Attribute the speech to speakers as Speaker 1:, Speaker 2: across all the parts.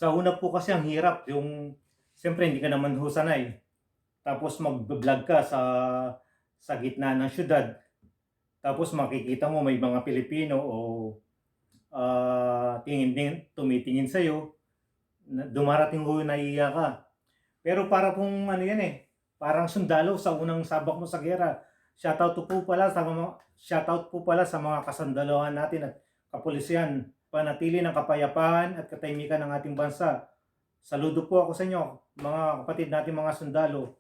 Speaker 1: Sa una po kasi ang hirap yung siyempre hindi ka naman ho sanay. Tapos magba-vlog ka sa gitna ng siyudad. Tapos makikita mo may mga Pilipino o tumitingin sa'yo. Dumarating ho na naiiyak ka. Pero para pong ano yan eh, parang sundalo sa unang sabak mo sa giyera. Shoutout po pala sa mga kasandaluhan natin at kapulisan. Panatili ng kapayapaan at katahimikan ng ating bansa. Saludo po ako sa inyo, mga kapatid natin mga sundalo.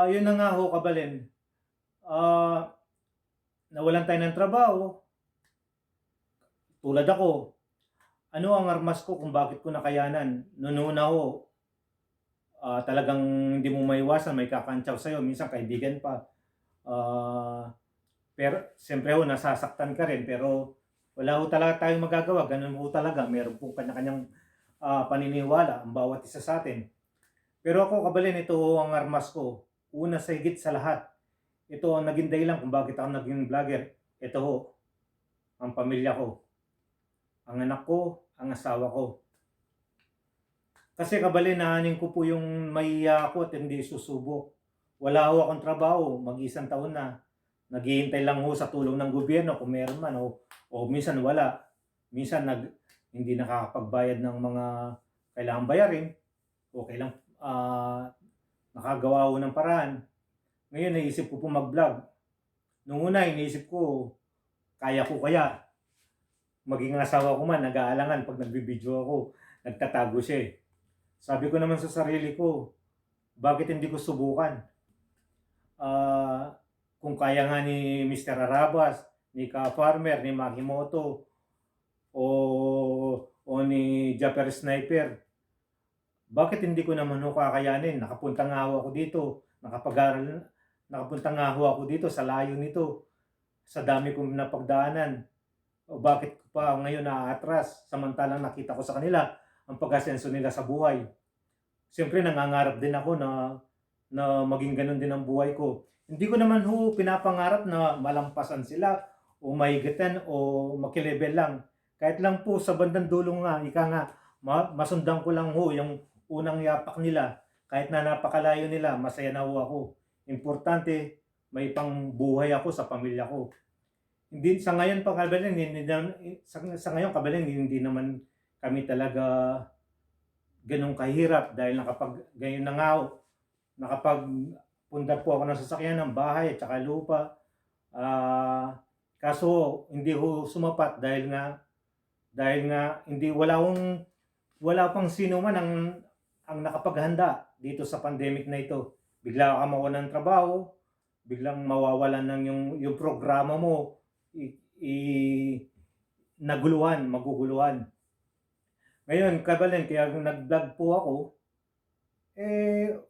Speaker 1: Yun na nga ho, kabalin. Nawalan tayo ng trabaho. Tulad ako, ano ang armas ko kung bakit ko nakayanan? Noon una ho, talagang hindi mo maiwasan, may kakantsaw sa'yo, minsan kaibigan pa. Pero siyempre ho, nasasaktan ka rin, pero wala ho talaga tayong magagawa, ganun ho talaga, meron pong kanya-kanyang paniniwala ang bawat isa sa atin. Pero ako, kabalin, ito ho ang armas ko. Una sa higit sa lahat, ito ang naging dahilan kung bakit ako naging vlogger. Ito ho, ang pamilya ko, ang anak ko, ang asawa ko. Kasi kabalin, nahanin ko po yung mahiya ako at hindi susubok. Wala ho akong trabaho, mag-isang taon na. Naghihintay lang ho sa tulong ng gobyerno kung meron man o minsan wala. Minsan hindi nakakapagbayad ng mga kailangang bayarin o kailang nakagawa ho ng paraan. Ngayon naisip ko po mag-vlog. Nung una iniisip ko, kaya ko kaya. Maging asawa ko man, nag-aalangan pag nagbibideo ako, nagtatago siya eh. Sabi ko naman sa sarili ko, bakit hindi ko subukan? Kung kaya nga ni Mr. Arabas, ni Ka Farmer, ni Makimoto, o ni Japper Sniper, bakit hindi ko naman ho kakayanin? Nakapunta nga ho ako dito, nakapunta nga ho ako dito sa layo nito, sa dami kong napagdaanan. O bakit ko pa ngayon naaatras, samantalang nakita ko sa kanila ang pag-asenso nila sa buhay. Siyempre nangangarap din ako na maging ganun din ang buhay ko. Hindi ko naman ho pinapangarap na malampasan sila o mahigitan o makilevel lang. Kahit lang po sa bandang dulo nga, ika nga, masundan ko lang ho yung unang yapak nila. Kahit na napakalayo nila, masaya na ho ako. Importante, may pangbuhay ako sa pamilya ko. Hindi sa ngayon pa kabalin, sa ngayon kabalin, hindi naman kami talaga ganun kahirap dahil ganyan na nga ako, nakapagpundar po ako ng sasakyan ng bahay at saka lupa. Kaso hindi ho sumapat dahil nga hindi wala pang sino man ang nakapaghanda dito sa pandemic na ito. Bigla ka mawalan ng trabaho, biglang mawawalan ng yung programa mo, maguguluhan. Ngayon, kabalin, kaya nag-vlog po ako,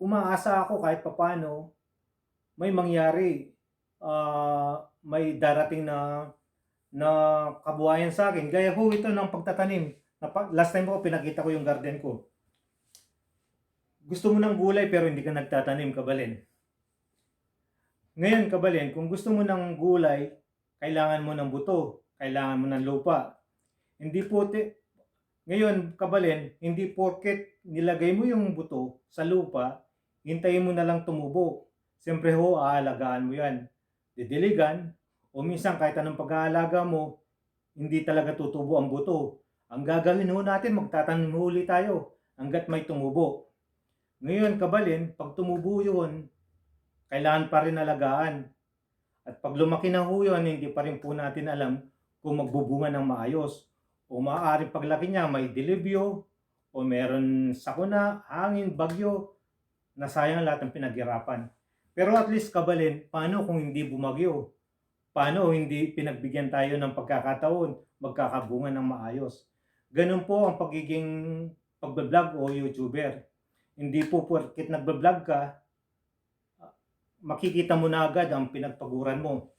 Speaker 1: umaasa ako kahit papano may mangyari, may darating na kabuhayan sa akin. Gaya ho ito ng pagtatanim. Last time ko pinakita ko yung garden ko. Gusto mo ng gulay pero hindi ka nagtatanim, kabalin. Ngayon, kabalin, kung gusto mo ng gulay, kailangan mo ng buto, kailangan mo ng lupa. Ngayon, kabalin, hindi porket nilagay mo yung buto sa lupa, hintayin mo na lang tumubo. Siyempre ho, aalagaan mo yan. Didiligan, o minsan kahit anong pag-aalaga mo, hindi talaga tutubo ang buto. Ang gagawin ho natin, magtatanim huli tayo hanggat may tumubo. Ngayon, kabalin, pag tumubo yun, kailangan pa rin alagaan. At pag lumaki na ho yun, hindi pa rin po natin alam kung magbubunga ng maayos. O maaaring paglaki niya may dilibyo, o meron sakuna, hangin, bagyo, nasayang lahat ng pinaghirapan. Pero at least kabalin, paano kung hindi bumagyo? Paano hindi pinagbigyan tayo ng pagkakataon, magkakabunga ng maayos? Ganun po ang pagiging pagbablog o YouTuber. Hindi po porket nagbablog ka, makikita mo na agad ang pinagpaguran mo.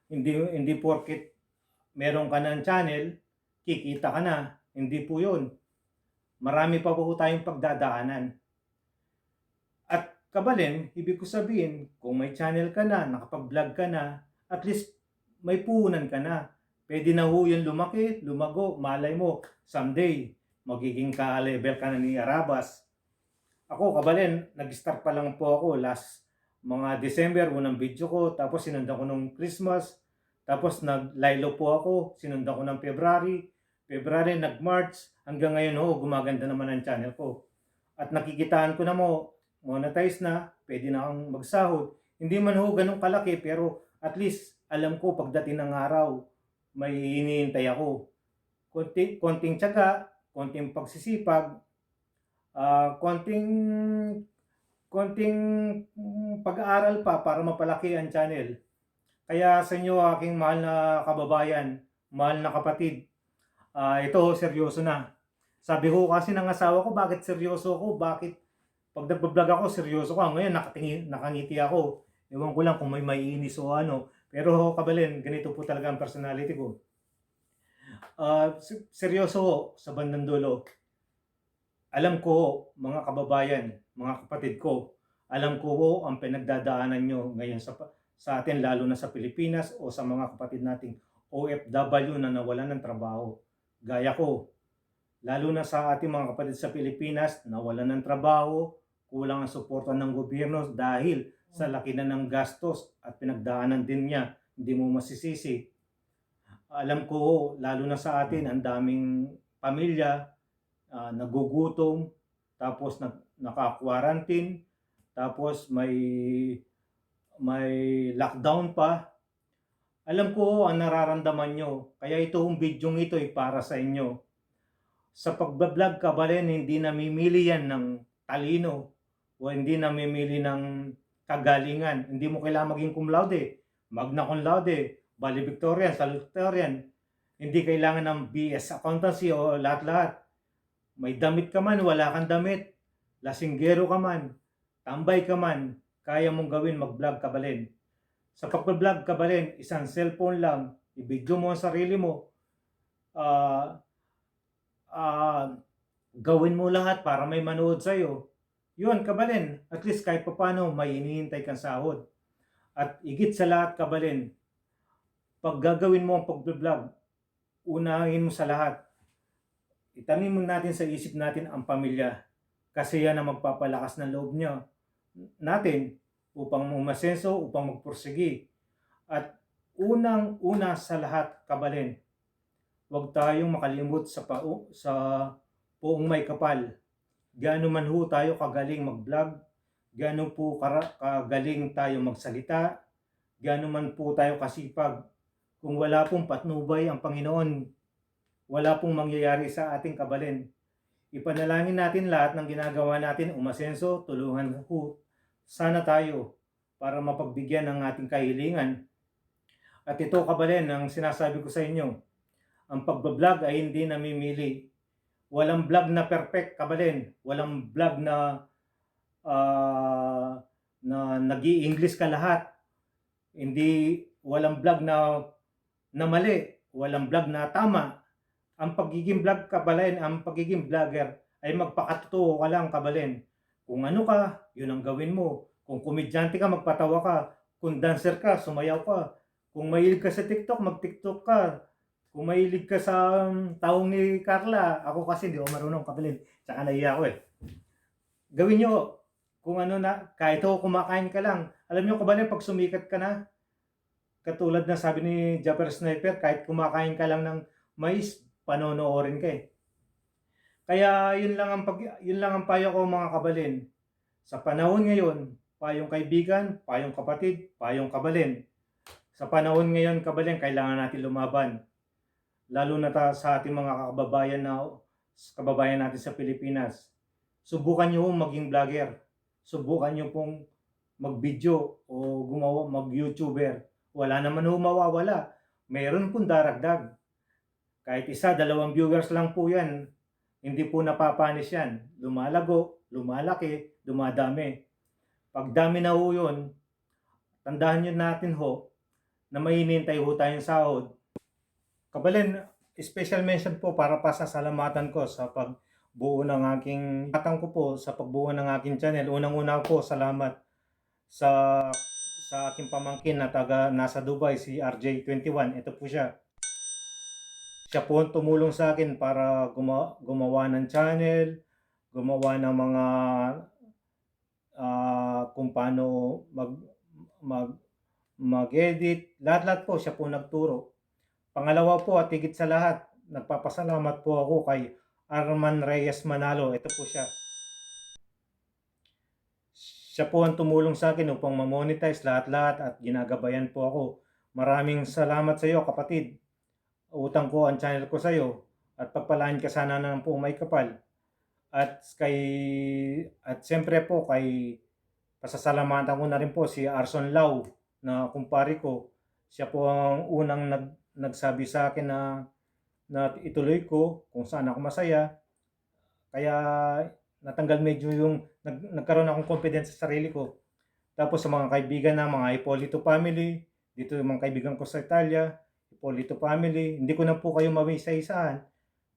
Speaker 1: Hindi porket meron ka ng channel, kikita ka na. Hindi po yun. Marami pa po tayong pagdadaanan. At kabalin, ibig ko sabihin, kung may channel ka na, nakapag-vlog ka na, at least may puhunan ka na. Pwede na ho yun lumaki, lumago, malay mo, someday, magiging ka-level ka na ni Arabas. Ako, kabalin, nag-start pa lang po ako last mga December, unang video ko, tapos sinundan ko nung Christmas, tapos nag-lilo po ako, sinundan ko ng February, nag-March, hanggang ngayon gumaganda naman ang channel ko. At nakikitaan ko na monetize na, pwede na akong magsahod. Hindi man ganun kalaki, pero at least alam ko pagdating ng araw, may hinihintay ako. Konting tiyaga, konting pagsisipag, konting pag-aaral pa para mapalaki ang channel. Kaya sa inyo, aking mahal na kababayan, mahal na kapatid, ito seryoso na. Sabi ko kasi ng asawa ko, bakit seryoso ako? Bakit pag nag-vlog ako, seryoso ko? Ngayon, nakangiti ako. Ewan ko lang kung may maiinis o ano. Pero kabalin, ganito po talaga ang personality ko. Seryoso ko sa bandang dulo. Alam ko, mga kababayan, mga kapatid ko, alam ko ang pinagdadaanan nyo ngayon sa atin, lalo na sa Pilipinas o sa mga kapatid nating OFW na nawalan ng trabaho. Gaya ko, lalo na sa ating mga kapatid sa Pilipinas, nawalan ng trabaho, kulang ang suporta ng gobyerno dahil sa laki na ng gastos at pinagdaanan din niya, hindi mo masisisi. Alam ko, lalo na sa atin, ang daming pamilya, nagugutom, tapos naka-quarantine, tapos may lockdown pa. Alam ko ang nararamdaman nyo, kaya itong video ito ay para sa inyo. Sa pagbablog, kabalin, hindi namimili yan ng talino o hindi namimili ng kagalingan. Hindi mo kailangan maging cum laude, magna cum laude, valedictorian, salutatorian. Hindi kailangan ng BS accountancy o lahat-lahat. May damit ka man, wala kang damit, lasinggero ka man, tambay ka man, kaya mong gawin mag-vlog, kabalin. Sa pag-vlog, kabalin, isang cellphone lang, i-video mo ang sarili mo, gawin mo lahat para may manood sa'yo. Yun, kabalin, at least kahit paano may hinihintay kang sahod. At higit sa lahat, kabalin, pag gagawin mo ang pag-vlog, unahin mo sa lahat, itanim natin sa isip natin ang pamilya, kasi yan ang magpapalakas ng loob niya natin upang umasenso, upang magpursigi. At unang-una sa lahat, kabalin, huwag tayong makalimot sa poong may kapal. Gaano man tayo kagaling mag-vlog, gaano po kagaling tayo magsalita, gaano man po tayo kasipag, kung wala pong patnubay ang Panginoon, wala pong mangyayari sa ating kabalin. Ipanalangin natin lahat ng ginagawa natin umasenso, tulungan po sana tayo para mapagbigyan ng ating kahilingan. At ito, kabalin, ang sinasabi ko sa inyo, ang pagbablog ay hindi namimili. Walang vlog na perfect, kabalin. Walang vlog na nag-i-English ka lahat. Walang vlog na mali. Walang vlog na tama. Ang pagiging vlog, kabalin, ang pagiging vlogger ay magpakatotoo ka lang, kabalin. Kung ano ka, yun ang gawin mo. Kung komedyante ka, magpatawa ka. Kung dancer ka, sumayaw ka. Kung mahilig ka sa TikTok, mag-TikTok ka. Kung mahilig ka sa taong ni Carla, ako kasi hindi ako marunong, kabalin. Tsaka naiya ako Gawin nyo kung ano na, kahit kumakain ka lang. Alam nyo, kabalin, pag sumikat ka na, katulad na sabi ni Japper Sniper, kahit kumakain ka lang ng mais, panonoorin ka Kaya yun lang ang payo ko, mga kabalin. Sa panahon ngayon, payong kaibigan, payong kapatid, payong kabalin. Sa panahon ngayon, kabalin, kailangan natin lumaban. Lalo na sa ating mga kababayan natin sa Pilipinas. Subukan nyo maging vlogger. Subukan nyo pong mag-video o mag-YouTuber. Wala naman mawawala. Meron pong daragdag. Kahit 1, 2 viewers lang po yan, hindi po napapanis yan. Lumalago, lumalaki, dumadami. Pag dami na yun, tandaan nyo natin na may hinihintay tayong sahod. Kabalin, special mention po para pa sa salamatan ko sa pagbuo ng aking channel. Unang-una po, salamat sa aking pamangkin na nasa Dubai, si RJ21. Ito po siya. Siya po ang tumulong sa akin para gumawa ng channel, gumawa ng mga kung paano mag mag-edit, lahat-lahat po siya po nagturo. Pangalawa po at higit sa lahat, nagpapasalamat po ako kay Arman Reyes Manalo. Ito po siya. Siya po ang tumulong sa akin upang ma-monetize lahat-lahat at ginagabayan po ako. Maraming salamat sa iyo, kapatid. Utang ko ang channel ko sa iyo at pagpalain ka sana ng po may kapal. At siyempre po kay pasasalamatan ko na rin po si Arson Lau na kumpare ko. Siya po ang unang nagsabi sa akin na ituloy ko kung saan ako masaya. Kaya natanggal medyo yung nagkaroon akong confidence sa sarili ko. Tapos sa mga kaibigan na mga Hipolito family, dito yung mga kaibigan ko sa Italia, Hipolito family, hindi ko na po kayo mawisa-isahan.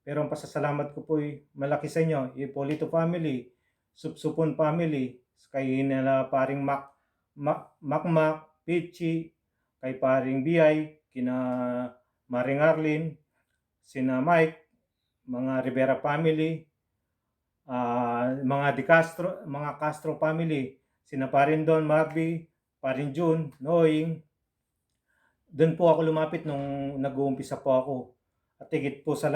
Speaker 1: Pero ang pasasalamat ko po ay malaki sa inyo, Hipolito family, Supsupon family, kay nila paring Macmac, Pichi, kay paring Biay, kina Maring Arlin, sina Mike, mga Rivera family, mga mga Castro family, sina parin Don Marby, parin June, Noing. Doon po ako lumapit nung nag-uumpisa po ako. At higit po sa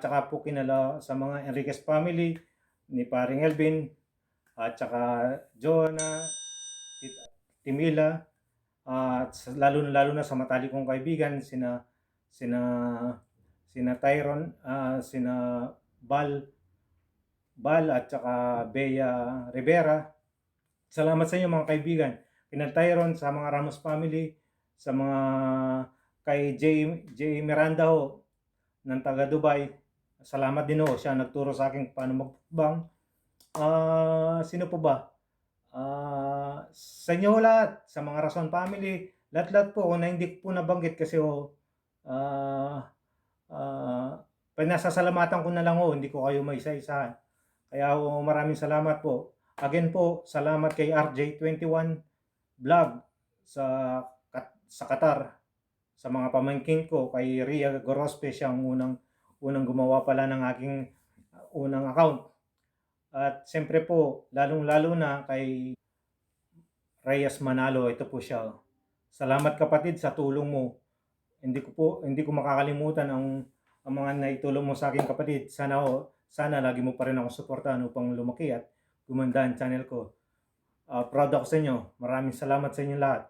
Speaker 1: tsaka po kinala sa mga Enriquez family, ni paring Elvin, at tsaka Jonah, Timila, at lalo na sa matali kong kaibigan, sina Tyron, sina Bal at saka Bea Rivera. Salamat sa inyo mga kaibigan. Kina Tyron, sa mga Ramos family, sa mga kay J. Miranda ho ng taga Dubai. Salamat din ho, siya nagturo sa akin paano magpukbang. Sino po ba? Sa inyo lahat, sa mga Rason family, lahat-lahat po na hindi ko po nabanggit kasi pinasasalamatan ko na lang ho, hindi ko kayo maisa-isahan. Kaya maraming salamat po. Again po, salamat kay RJ21 Vlog sa Qatar. Sa mga pamangkin ko, kay Ria Gorospe, siyang unang gumawa pala ng aking unang account. At siyempre po, lalong-lalo na kay Reyes Manalo, ito po siya. Salamat kapatid sa tulong mo. Hindi ko makakalimutan ang mga naitulong mo sa akin kapatid. Sana lagi mo pa rin ako suportahan upang lumaki at gumanda ang channel ko. Proud ako sa inyo. Maraming salamat sa inyo lahat.